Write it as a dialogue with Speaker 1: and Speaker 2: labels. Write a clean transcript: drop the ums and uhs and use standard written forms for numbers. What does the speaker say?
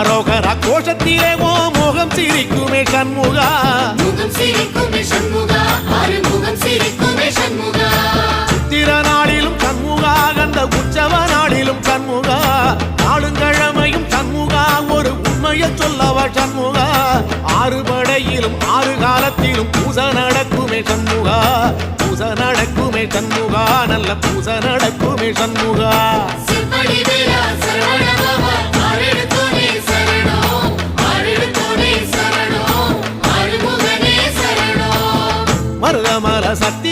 Speaker 1: அரோகரா கோஷத்திலே ஓ முகம் சிரிக்குமே சண்முகா,
Speaker 2: முகம் சிரிக்குமே சண்முகா, முகம் சிரிக்குமே சண்முகா.
Speaker 1: சித்திர நாளிலும் சண்முகா, கந்த உற்சவ நாளிலும் சண்முகா, நாளுங்கிழமையும் சண்முகா, ஒரு உண்மையை சொல்லவா சண்முகா. ஆறு படையிலும் ஆறு காலத்திலும் பூசை நடக்குமே சண்முகா, பூசை நடக்குமே சண்முகா, நல்ல பூசை நடக்குமே சண்முகா.
Speaker 2: சிற்படி வீரா சரவண பவா, ஆறெழுத்தோனே சரணம், ஆறெழுத்தோனே சரணம், ஆறுமுகனே சரணம்.
Speaker 1: மருதமர சட்ட